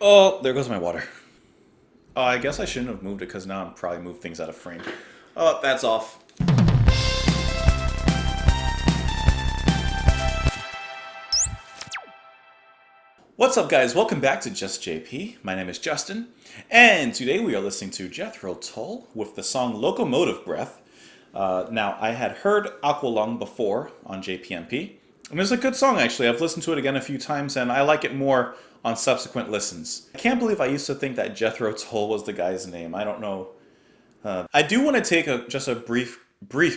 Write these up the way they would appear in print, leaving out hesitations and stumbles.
Oh, there goes my water. I guess I shouldn't have moved it because now I'm probably moved things out of frame. Oh, that's off. What's up, guys? Welcome back to Just JP. My name is Justin, and today we are listening to Jethro Tull with the song Locomotive Breath. Now, I had heard Aqualung before on JPMP, and it's a good song actually. I've listened to it again a few times, and I like it more on subsequent listens. I can't believe I used to think that Jethro Tull was the guy's name. I don't know. I do want to take just a brief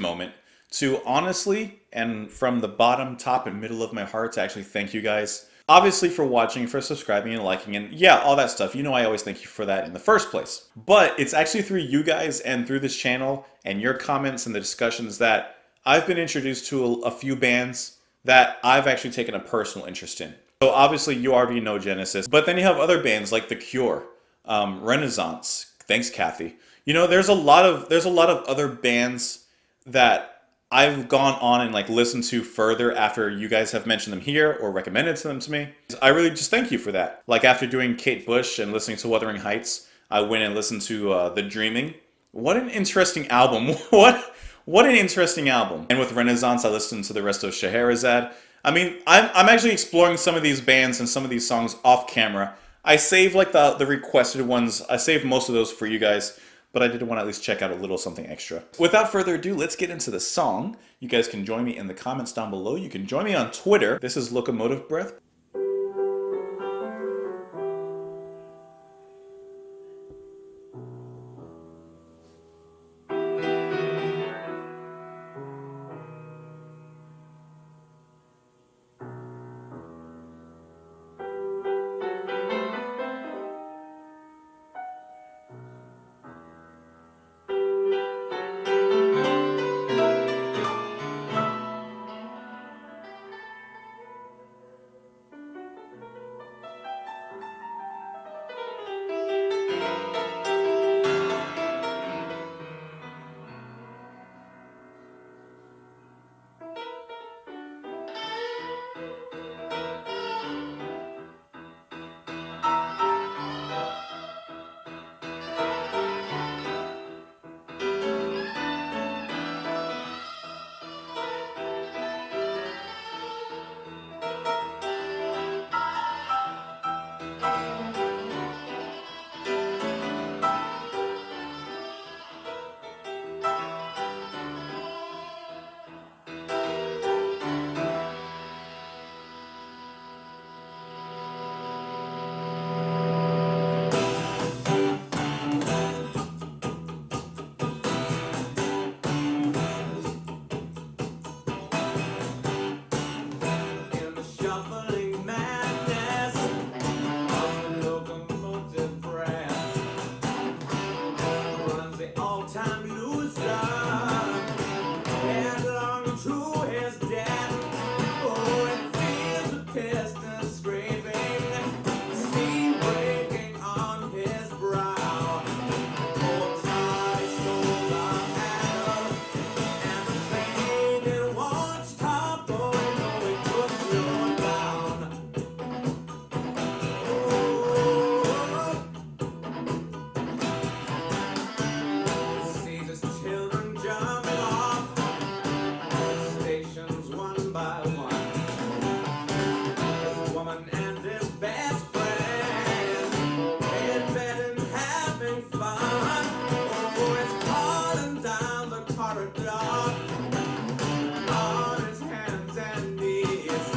moment to honestly and from the bottom, top, and middle of my heart to actually thank you guys. Obviously for watching, for subscribing and liking, and yeah, all that stuff. You know I always thank you for that in the first place. But it's actually through you guys and through this channel and your comments and the discussions that I've been introduced to a few bands that I've actually taken a personal interest in. So obviously you already know Genesis, but then you have other bands like The Cure, Renaissance. Thanks, Kathy. You know, there's a lot of other bands that I've gone on and like listened to further after you guys have mentioned them here or recommended them to me. I really just thank you for that. Like after doing Kate Bush and listening to Wuthering Heights, I went and listened to The Dreaming. What an interesting album! What an interesting album. And with Renaissance, I listened to the rest of Scheherazade. I mean, I'm actually exploring some of these bands and some of these songs off camera. I save like the requested ones. I saved most of those for you guys, but I did want to at least check out a little something extra. Without further ado, let's get into the song. You guys can join me in the comments down below. You can join me on Twitter. This is Locomotive Breath. In the shuffling madness of the locomotive breath runs the all-time blues drum headlong to his death. Oh, it feels the piston scraping, steam breaking on his brow. Oh, tight shoulder handle, and the train it won't stop going, no, it could slow down. Oh, sees his children jumping off stations one by one. His woman and his best friend in bed and having fun. Oh, it's calling down the corridor on his hands and knees.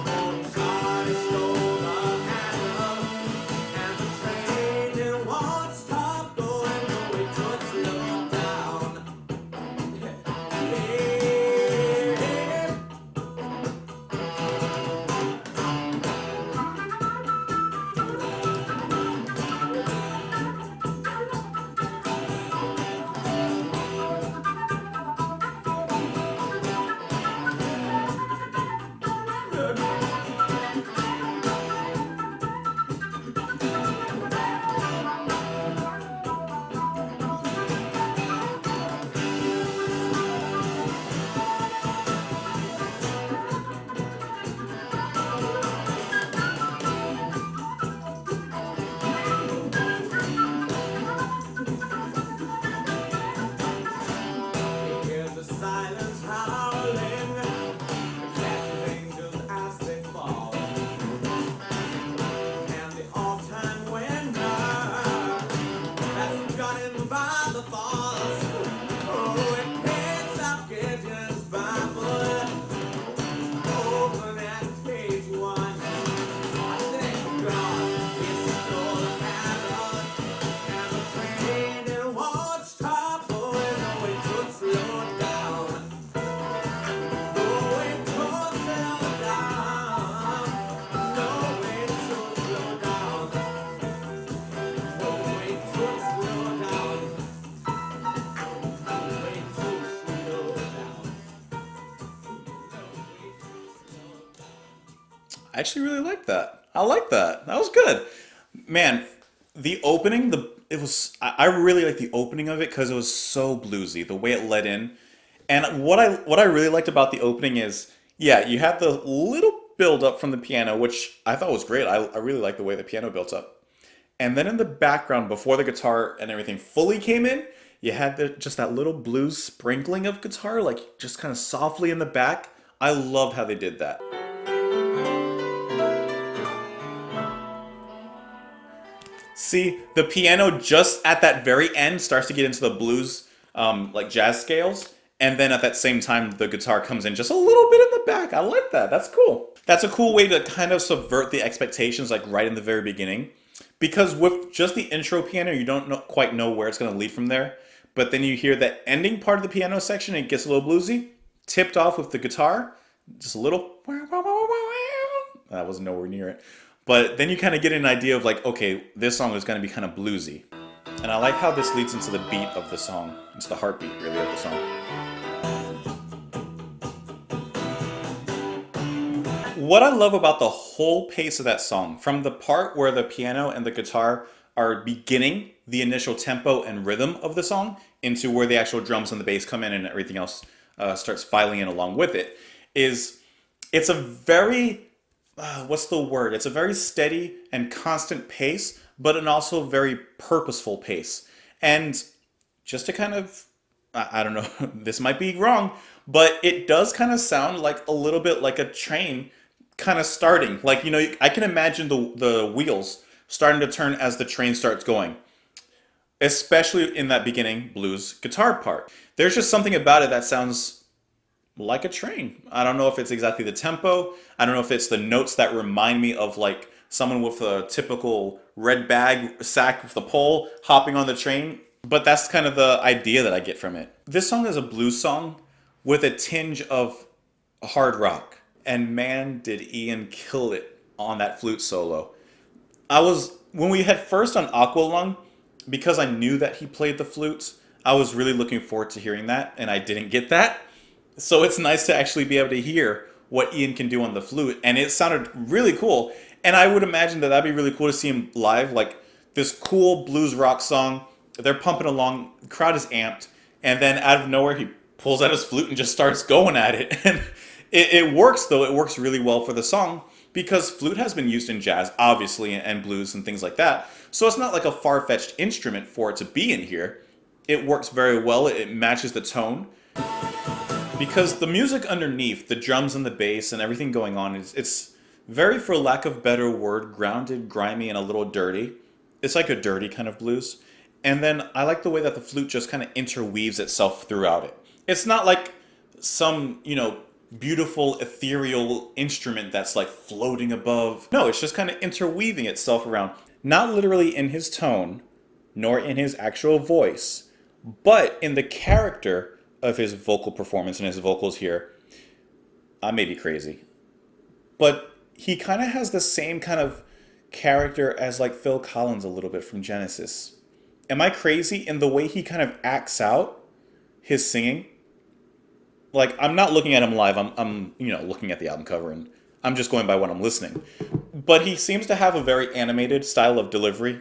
Oh, sorry, shoulder handle, and the train it won't stop going, no, it could slow down. Hey. I actually really like that. I like that. That was good. Man, the opening, I really like the opening of it because it was so bluesy, the way it led in. And what I really liked about the opening is, yeah, you had the little build up from the piano, which I thought was great. I really like the way the piano built up. And then in the background, before the guitar and everything fully came in, you had just that little blues sprinkling of guitar, like just kind of softly in the back. I loved how they did that. See, the piano just at that very end starts to get into the blues, like jazz scales, and then at that same time, the guitar comes in just a little bit in the back. I like that. That's cool. That's a cool way to kind of subvert the expectations, like right in the very beginning, because with just the intro piano, you don't quite know where it's going to lead from there. But then you hear that ending part of the piano section, and it gets a little bluesy, tipped off with the guitar, just a little. That was nowhere near it. But then you kind of get an idea of like, okay, this song is going to be kind of bluesy. And I like how this leads into the beat of the song. It's the heartbeat, really, of the song. What I love about the whole pace of that song, from the part where the piano and the guitar are beginning the initial tempo and rhythm of the song, into where the actual drums and the bass come in and everything else starts filing in along with it, is it's a very what's the word? It's a very steady and constant pace, but an also very purposeful pace. And just to kind of, I don't know, this might be wrong, but it does kind of sound like a little bit like a train kind of starting. Like, I can imagine the wheels starting to turn as the train starts going, especially in that beginning blues guitar part. There's just something about it that sounds like a train. I don't know if it's exactly the tempo. I don't know if it's the notes that remind me of like someone with a typical red bag sack with the pole hopping on the train. But that's kind of the idea that I get from it. This song is a blues song with a tinge of hard rock. And man, did Ian kill it on that flute solo. When we had first on Aqualung, because I knew that he played the flute, I was really looking forward to hearing that, and I didn't get that. So it's nice to actually be able to hear what Ian can do on the flute, and it sounded really cool. And I would imagine that that'd be really cool to see him live, like this cool blues rock song. They're pumping along, the crowd is amped, and then out of nowhere he pulls out his flute and just starts going at it. And it works, though. It works really well for the song because flute has been used in jazz, obviously, and blues and things like that. So it's not like a far-fetched instrument for it to be in here. It works very well. It matches the tone. Because the music underneath, the drums and the bass and everything going on, it's very, for lack of better word, grounded, grimy, and a little dirty. It's like a dirty kind of blues. And then I like the way that the flute just kind of interweaves itself throughout it. It's not like some, beautiful ethereal instrument that's like floating above. No, it's just kind of interweaving itself around. Not literally in his tone, nor in his actual voice, but in the character of his vocal performance and his vocals here. I may be crazy, but he kind of has the same kind of character as like Phil Collins a little bit from Genesis. Am I crazy in the way he kind of acts out his singing? Like, I'm not looking at him live. I'm looking at the album cover, and I'm just going by what I'm listening. But he seems to have a very animated style of delivery.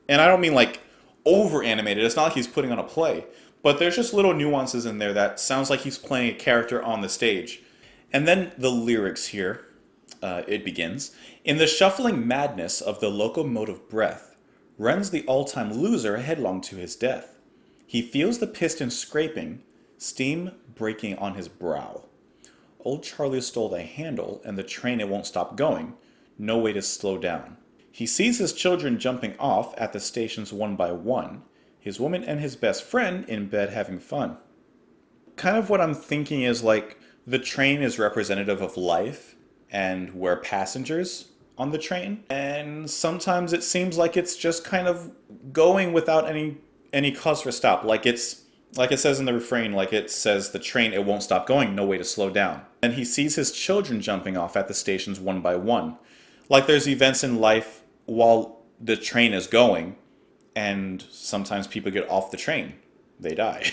And I don't mean like over animated. It's not like he's putting on a play. But there's just little nuances in there that sounds like he's playing a character on the stage. And then the lyrics here, it begins. In the shuffling madness of the locomotive breath, runs the all-time loser headlong to his death. He feels the piston scraping, steam breaking on his brow. Old Charlie stole the handle, and the train it won't stop going. No way to slow down. He sees his children jumping off at the stations one by one. His woman and his best friend in bed having fun. Kind of what I'm thinking is like the train is representative of life, and we're passengers on the train. And sometimes it seems like it's just kind of going without any cause for stop. Like it says in the refrain, like it says, the train, it won't stop going, no way to slow down. And he sees his children jumping off at the stations one by one. Like there's events in life while the train is going, and sometimes people get off the train. They die.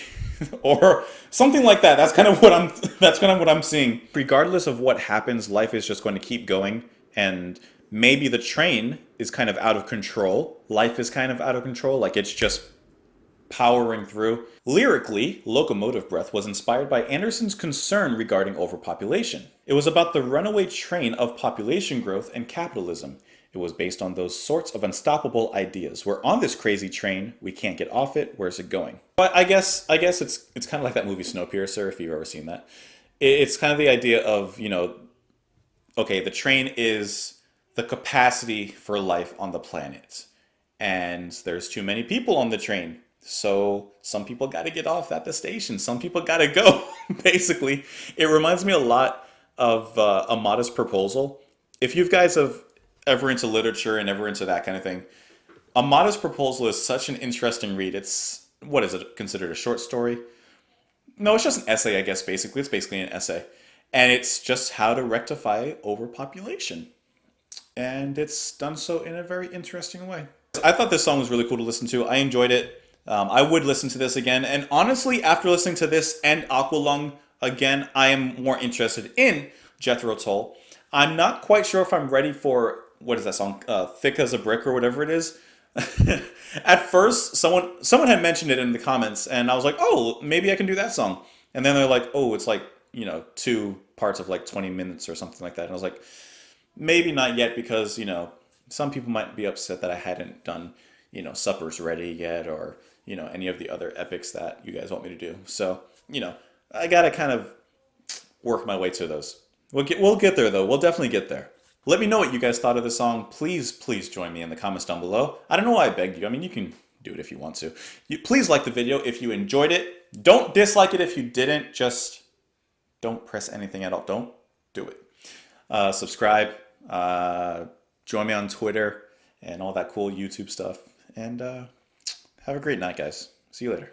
Or something like that. That's kind of what I'm seeing. Regardless of what happens, life is just going to keep going, And maybe the train is kind of out of control. Life is kind of out of control. Like it's just powering through. Lyrically, Locomotive Breath was inspired by Anderson's concern regarding overpopulation. It was about the runaway train of population growth and capitalism. It was based on those sorts of unstoppable ideas. We're on this crazy train, we can't get off it, where's it going? But I guess it's kind of like that movie Snowpiercer, if you've ever seen that. It's kind of the idea of, okay, the train is the capacity for life on the planet. And there's too many people on the train. So some people got to get off at the station. Some people got to go, basically. It reminds me a lot of A Modest Proposal. If you guys have ever into literature and ever into that kind of thing, A Modest Proposal is such an interesting read. It's, what is it, considered a short story? No, it's just an essay, I guess, basically. It's basically an essay. And it's just how to rectify overpopulation. And it's done so in a very interesting way. I thought this song was really cool to listen to. I enjoyed it. I would listen to this again. And honestly, after listening to this and Aqualung again, I am more interested in Jethro Tull. I'm not quite sure if I'm ready for, what is that song? Thick as a Brick or whatever it is. At first, someone had mentioned it in the comments, and I was like, oh, maybe I can do that song. And then they're like, oh, it's like, two parts of like 20 minutes or something like that. And I was like, maybe not yet because, some people might be upset that I hadn't done, Supper's Ready yet or, any of the other epics that you guys want me to do. So, I gotta kind of work my way to those. We'll get there though. We'll definitely get there. Let me know what you guys thought of the song. Please join me in the comments down below. I don't know why I begged you. I mean, you can do it if you want to. Please like the video if you enjoyed it. Don't dislike it if you didn't. Just don't press anything at all. Don't do it. Subscribe. Join me on Twitter and all that cool YouTube stuff. And have a great night, guys. See you later.